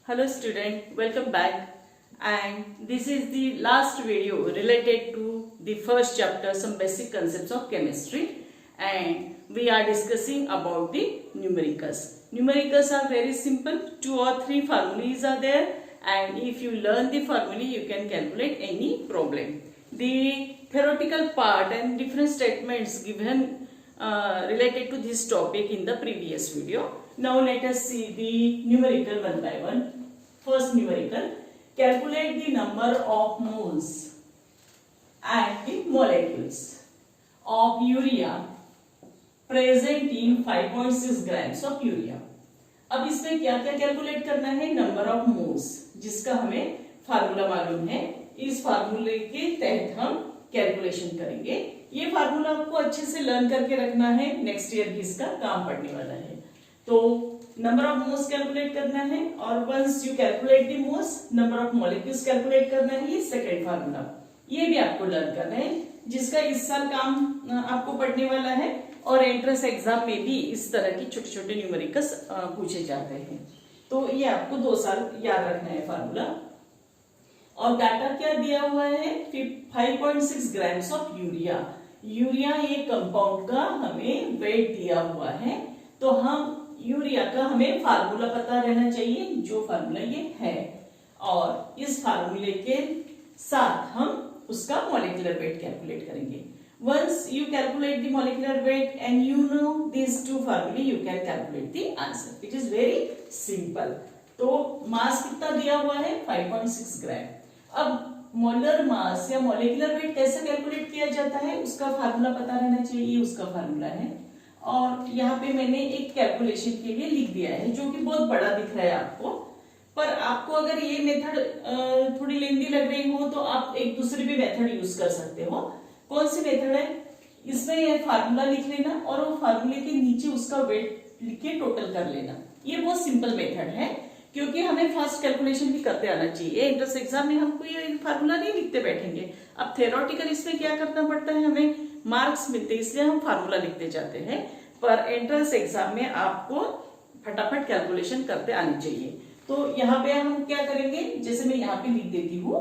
Hello student, welcome back, and this is the last video related to the first chapter, some basic concepts of chemistry, and we are discussing about the numericals. Numericals are very simple, 2 or 3 formulas are there, and if you learn the formula you can calculate any problem. The theoretical part and different statements given related to this topic in the previous video. Now let us see the numerical one by one. First numerical, calculate the number of moles and the molecules of urea present in 5.6 grams of urea. अब इसमें क्या क्या calculate करना है? Number of moles, जिसका हमें formula मालूम है. इस फार्मूले के तहत हम कैलकुलेशन करेंगे. ये फार्मूला आपको अच्छे से लर्न करके रखना है, नेक्स्ट ईयर भी इसका काम पड़ने वाला है. तो नंबर ऑफ मोल्स कैलकुलेट करना है, और once you calculate the moles, number of molecules calculate करना है. ये सेकंड फार्मूला, ये भी आपको लर्न करना है, जिसका इस साल काम आपको पढ़ने वाला है, और एंट्रेंस एग्जाम में भी इस तरह की छोटे छोटे न्यूमेरिकल्स पूछे जाते हैं. तो ये आपको 2 साल याद रखना है फार्मूला. और डाटा क्या दिया हुआ है? 5.6 ग्राम्स ऑफ यूरिया. यूरिया एक कंपाउंड का हमें वेट दिया हुआ है, तो हम यूरिया का हमें फार्मूला पता रहना चाहिए, जो फार्मूला ये है, और इस फार्मूले के साथ हम उसका मॉलिक्यूलर वेट कैलकुलेट करेंगे. Once you calculate the molecular weight and you know these two formulae, you can calculate the answer. It is very simple. तो मास कितना दिया हुआ है? 5.6 ग्राम. अब मोलर मास या मॉलिक्यूलर वेट कैसे कैलकुलेट किया जाता है, उसका फार्मूला पता रहना चाहिए. उसका फार्मूला है, और यहाँ पे मैंने एक कैलकुलेशन के लिए लिख दिया है, जो कि बहुत बड़ा दिख रहा है आपको. पर आपको अगर ये मेथड थोड़ी लेंदी लग रही हो तो आप एक दूसरी भी मेथड यूज कर सकते हो. कौन सी मेथड है? इसमें ये फार्मूला लिख लेना, और वो फार्मूले के नीचे उसका वेट लिख के टोटल कर लेना. ये बहुत सिंपल मेथड है, क्योंकि हमें फास्ट कैलकुलेशन भी करते आना चाहिए. एंट्रेंस एग्जाम में हमको ये फार्मूला नहीं लिखते बैठेंगे. अब थ्योरेटिकल इसमें क्या करना पड़ता है, हमें मार्क्स मिलते हैं, इसलिए हम फार्मूला लिखते जाते हैं. पर एंट्रेंस एग्जाम में आपको फटाफट कैलकुलेशन करते आनी चाहिए. तो यहाँ पे हम क्या करेंगे, जैसे मैं यहाँ पे लिख देती हूँ.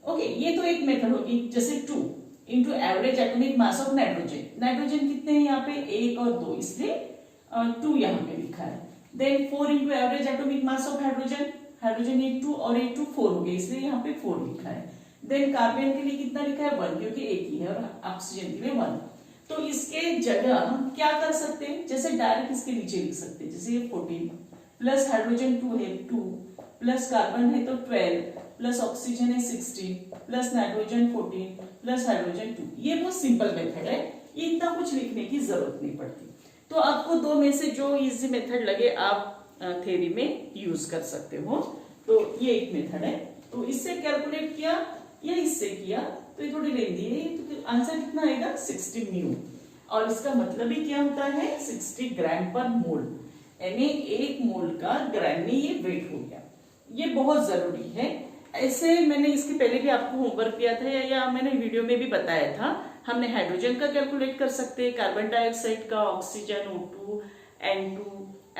ओके, ये तो एक मेथड होगी. जैसे 2 into average atomic mass of nitrogen. Nitrogen कितने हैं यहाँ पे? 1 और 2, इसलिए 2 यहाँ पे लिखा है. Then 4 into average atomic mass of hydrogen. Hydrogen 1 2 और 1 2 4 हो गए, इसलिए यहाँ पे 4 लिखा है. देन कार्बन के लिए कितना लिखा है? 1, क्योंकि एक ही है, और ऑक्सीजन के लिए 1. तो इसके जगह हम क्या कर सकते हैं, जैसे डायरेक्ट इसके नीचे लिख सकते हैं. जैसे 14 प्लस हाइड्रोजन 2 है 2, प्लस कार्बन है तो 12, प्लस ऑक्सीजन है 16, प्लस नाइट्रोजन 14, प्लस हाइड्रोजन 2. ये बहुत सिंपल मेथड है, ये इतना कुछ लिखने की जरूरत नहीं पड़ती. तो आपको 2 में से जो इजी मेथड लगे आप थ्योरी में यूज कर सकते हो. तो ये एक मेथड है. तो इससे कैलकुलेट किया या इससे किया तो ये थोड़ी लेंदी है. तो आंसर कितना आएगा? 60 म्यू. और इसका मतलब ही क्या होता है? 60 ग्राम पर मोल, यानी 1 मोल का ग्राम में ये वेट हो गया. ये बहुत जरूरी है. ऐसे मैंने इसके पहले भी आपको होमवर्क किया था, या मैंने वीडियो में भी बताया था. हमने हाइड्रोजन का कैलकुलेट कर सकते हैं, कार्बन डाइऑक्साइड का, ऑक्सीजन, O2, N2,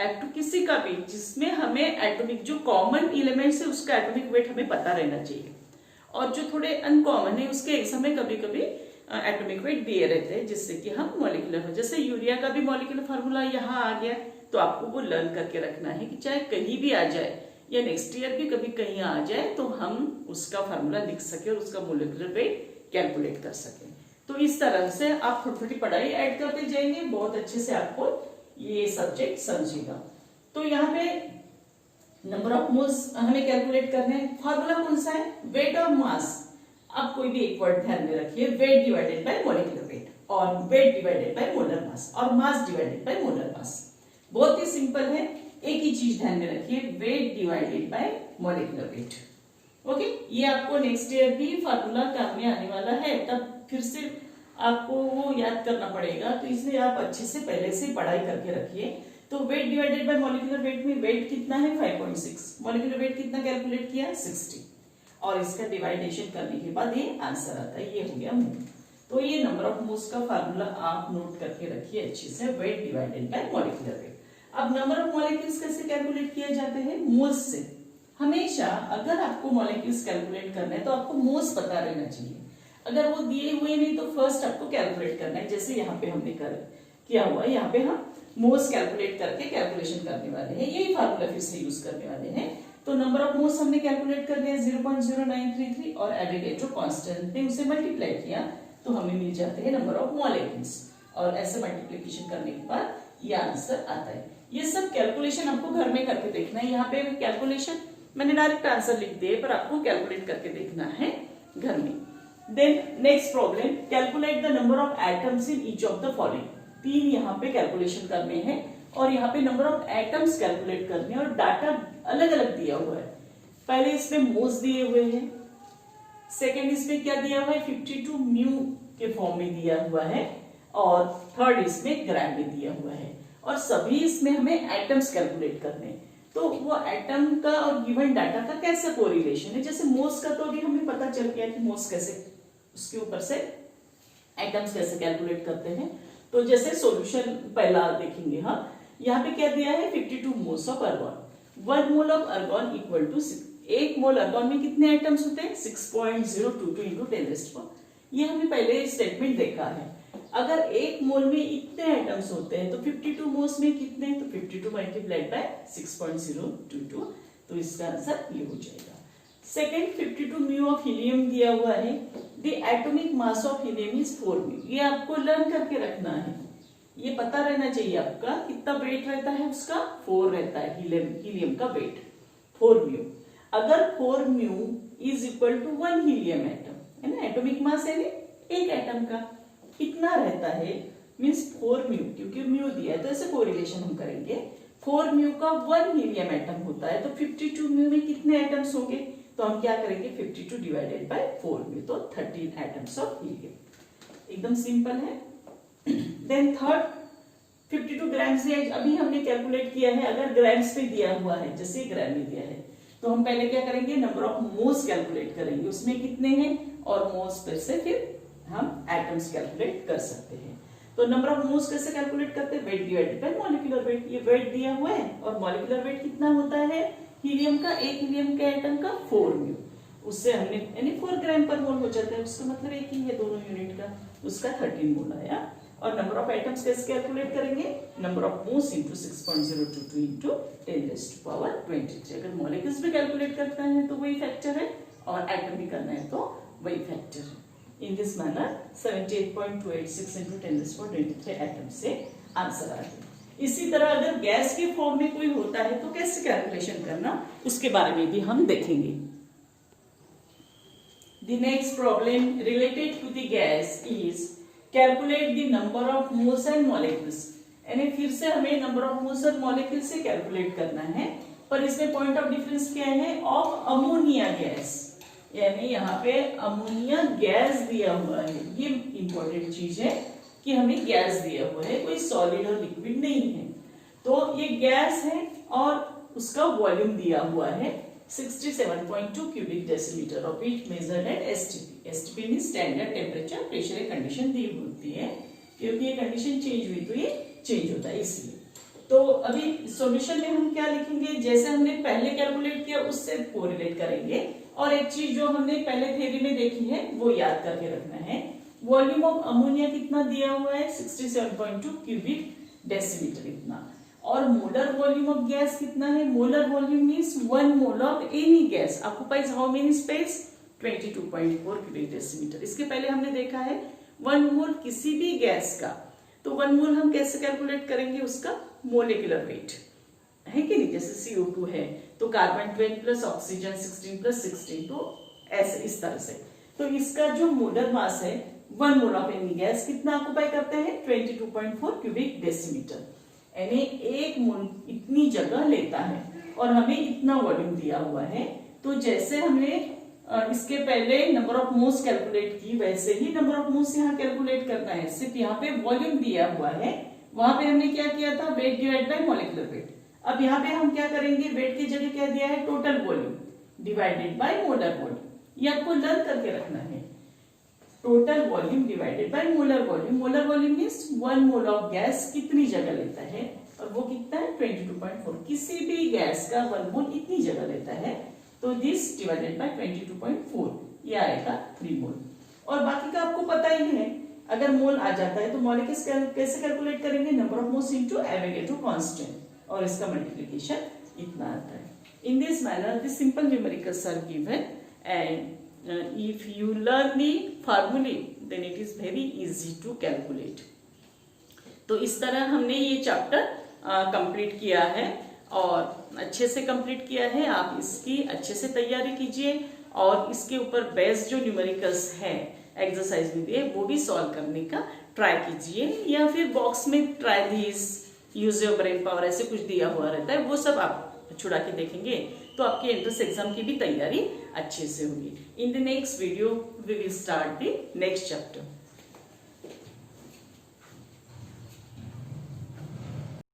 F2, किसी का भी जिसमें हमें एटॉमिक, जो कॉमन एलिमेंट्स है उसका एटॉमिक वेट हमें पता रहना चाहिए. और जो थोड़े अनकॉमन है उसके एग्जाम में कभी कभी एटॉमिक वेट दिए रहते हैं, जिससे कि हम मॉलिक्यूलर हो. जैसे यूरिया का भी मॉलिक्यूलर फार्मूला यहाँ आ गया, तो आपको वो लर्न करके रखना है कि चाहे कहीं भी आ जाए या नेक्स्ट ईयर भी कभी कहीं आ जाए तो हम उसका फार्मूला लिख सके और उसका मॉलिक्यूलर वेट कैलकुलेट कर सके. तो इस तरह से आप थोड़ी थोड़ी पढ़ाई ऐड करते जाएंगे, बहुत अच्छे से आपको ये सब्जेक्ट समझेगा. तो यहाँ पे नंबर ऑफ मोल्स हमें कैलकुलेट करने हैं. फार्मूला कौन सा है? वेट और मास. आप कोई भी एक वर्ड ध्यान में रखिए, weight divided by molecular weight, और weight divided by molar mass, और mass divided by molar mass. बहुत ही सिंपल है. एक ही चीज ध्यान में रखिए, weight divided by molecular wait. Okay, ये आपको नेक्स्ट ईयर भी फार्मूला काम में आने वाला है, तब फिर से आपको वो याद करना पड़ेगा. तो इसलिए आप अच्छे से पहले से पढ़ाई करके रखिए. तो wait divided by molecular wait में वेट कितना है? 5.6. मॉलिक्यूलर वेट कितना कैलकुलेट किया? 60. और इसका डिवाइडेशन करने के बाद ये आंसर आता है, ये हो गया मोल. तो ये नंबर ऑफ मोल्स का फार्मूला आप नोट करके रखिए अच्छे से, wait divided by molecular wait. अब नंबर ऑफ मॉलिक्यूल्स कैसे कैलकुलेट किया जाते हैं? मोल्स से. हमेशा अगर आपको मॉलिक्यूल्स कैलकुलेट करना है तो आपको मोल्स पता रहना चाहिए। अगर वो दिए हुए नहीं तो फर्स्ट आपको कैलकुलेट करना है। जैसे यहाँ पे हमने किया हुआ है, यहाँ पे हम मोल्स कैलकुलेट करके कैलकुलेशन करने वाले हैं। यही फार्मूला फिर से यूज करने वाले हैं। तो नंबर ऑफ मोल्स हमने कैलकुलेट कर लिया 0.0933 और एवोगाड्रो कांस्टेंट ने उसे मल्टीप्लाई किया तो हमें मिल जाते हैं नंबर ऑफ मॉलिक्यूल्स। और ऐसे मल्टीप्लिकेशन करने के बाद ये आंसर आता है। ये सब कैलकुलेशन आपको घर में करके देखना है। यहाँ पे कैलकुलेशन मैंने डायरेक्ट आंसर लिख दिए, पर आपको कैलकुलेट करके देखना है घर में। Then next problem, calculate the number of atoms in each of the following. 3 यहाँ पे कैलकुलेशन करने हैं और यहाँ पे नंबर ऑफ एटम्स कैलकुलेट करने हैं और डाटा अलग अलग दिया हुआ है। पहले इसमें मोल्स दिए हुए हैं, सेकेंड इसमें क्या दिया हुआ है 52 म्यू के फॉर्म में दिया हुआ है और थर्ड इसमें ग्राम में दिया हुआ है और सभी इसमें हमें एटम्स कैलकुलेट करने हैं। तो वो एटम का और गिवन डाटा का कैसा कोरिलेशन है। जैसे मोल्स का तो अभी हमें पता चल गया कि मोल्स कैसे, उसके ऊपर से एटम्स कैसे कैलकुलेट करते हैं। तो जैसे सॉल्यूशन पहला देखेंगे हम, यहाँ पे क्या दिया है 52 moles of argon. 1 mole of argon equal to 1 mole argon में कितने एटम्स होते हैं 6.022 इंटू 10⁻⁴। ये हमने पहले स्टेटमेंट देखा है। अगर 1 मोल में इतने एटम्स होते हैं तो 52 मोल्स में कितने, तो 52 मल्टीप्लाइड बाय 6.022, तो इसका आंसर ये हो जाएगा। सेकेंड 52 म्यू ऑफ हीलियम दिया हुआ है। The atomic mass of helium is 4 mu. ये आपको लर्न करके रखना है, ये पता रहना चाहिए आपका कितना वेट रहता है उसका 4 रहता है हीलियम का वेट 4 म्यू। अगर 4 u is equal to 1 helium atom है ना, एटॉमिक मास है एक एटम का कितना रहता है मींस 4 म्यू, क्योंकि म्यू दिया है तो ऐसे कोरिलेशन हम करेंगे। 4 म्यू का 1 हीलियम एटम होता है तो 52 म्यू में कितने एटम्स होंगे, तो हम क्या करेंगे 52 डिवाइडेड बाय 4 म्यू, तो 13 एटम्स ऑफ हीलियम। एकदम सिंपल है। देन थर्ड 52 ग्राम्स है, अभी हमने कैलकुलेट किया है। अगर ग्राम्स पे दिया हुआ है, जैसे ग्राम में दिया है, तो हम पहले क्या करेंगे नंबर ऑफ मोल्स कैलकुलेट करेंगे, उसमें कितने हैं और मोल्स पर से फिर हम एटम्स कैलकुलेट कर सकते हैं। तो नंबर ऑफ मोल्स कैसे कैलकुलेट करते हैं, wait divided by molecular wait. ये वेट दिया हुआ है और मॉलिक्यूलर वेट कितना होता है हीलियम का, एक हीलियम के एटम का 4 म्यू, उससे हमने यानी 4 ग्राम पर मोल हो जाता है, उसका मतलब एक ही है दोनों यूनिट का, उसका 13 मोल आया। और नंबर ऑफ एटम्स कैसे कैलकुलेट करेंगे, number of moles into 6.022 into 10⁻23। अगर मॉलिक्यूल्स भी कैलकुलेट करता है तो वही फैक्टर है और एटम भी करना है तो वही फैक्टर है। In this manner 78.286 into 10⁻23 atom से आंसर आ गया। इसी तरह अगर गैस के फॉर्म में कोई होता है तो कैसे कैलकुलेशन करना, उसके बारे में भी हम देखेंगे। The next problem related to the gas is calculate the number of moles and molecules। यानी फिर से हमें नंबर ऑफ मोल्स और मॉलिक्यूल से कैलकुलेट करना है, पर इसमें पॉइंट ऑफ डिफरेंस क्या है, ऑफ अमोनिया गैस, यानी यहाँ पे अमोनिया गैस दिया हुआ है। ये इंपॉर्टेंट चीज है कि हमें गैस दिया हुआ है, कोई सॉलिड और लिक्विड नहीं है। तो ये गैस है और उसका वॉल्यूम दिया हुआ है 67.2 cubic decimetre of it measured at STP. STP mean standard temperature pressure condition दी होती है, क्योंकि ये कंडीशन चेंज हुई तो ये चेंज होता है इसलिए। तो अभी सॉल्यूशन में हम क्या लिखेंगे, जैसे हमने पहले कैलकुलेट किया उससे कोरिलेट करेंगे। और एक चीज जो हमने पहले थ्योरी में देखी है वो याद करके रखना है। वॉल्यूम ऑफ अमोनिया कितना दिया हुआ है 67.2 क्यूबिक डेसीमीटर इतना, और मोलर वॉल्यूम ऑफ गैस कितना है, molar volume means 1 mole of any gas occupies how many space 22.4 cubic decimetre. इसके पहले हमने देखा है 1 मोल किसी भी गैस का, तो 1 मोल हम कैसे कैलकुलेट करेंगे, उसका मोलिकुलर वेट है कि नहीं। जैसे CO2 है तो कार्बन 12 प्लस ऑक्सीजन 16 प्लस 16, तो ऐसे इस तरह से। तो इसका जो मोलर मास है 1 मोल ऑफ एनी गैस कितना ऑक्युपाई करते हैं 22.4 क्यूबिक डेसीमीटर, यानी 1 मोल इतनी जगह लेता है और हमें इतना वॉल्यूम दिया हुआ है। तो जैसे हमने इसके पहले नंबर ऑफ मोल्स कैलकुलेट की, वैसे ही नंबर ऑफ मोल्स यहाँ कैलकुलेट करना है। सिर्फ यहाँ पे वॉल्यूम दिया हुआ है, वहां पे हमने क्या किया था weight divide by molecular wait. अब यहाँ पे हम क्या करेंगे, वेट की जगह क्या दिया है total volume divided by molar volume. ये आपको लर्न करके रखना है, total volume divided by molar volume. Molar volume means 1 mole of gas कितनी जगह लेता है, और वो कितना है 22.4। किसी भी किसी गैस का 1 मोल इतनी जगह लेता है, तो दिस डिवाइडेड बाय 22.4 ये आएगा 3 मोल। और बाकी का आपको पता ही है, अगर मोल आ जाता है तो मॉलिक्यूल्स कैसे कैलकुलेट करेंगे, number of moles into Avogadro constant, और इसका मल्टीप्लिकेशन इतना आता है। In this manner the simple numericals are given and if you learn the formulae then it is very easy to calculate. तो इस तरह हमने ये चैप्टर कंप्लीट किया है और अच्छे से कंप्लीट किया है। आप इसकी अच्छे से तैयारी कीजिए और इसके ऊपर बेस्ड जो न्यूमेरिकल्स है एक्सरसाइज में दिए वो भी सॉल्व करने का ट्राई कीजिए, या फिर बॉक्स में try this, use your brain power ऐसे कुछ दिया हुआ रहता है, वो सब आप छुड़ा के देखेंगे तो आपकी एंट्रेंस एग्जाम की भी तैयारी अच्छे से होगी। In the next video we will start the next chapter.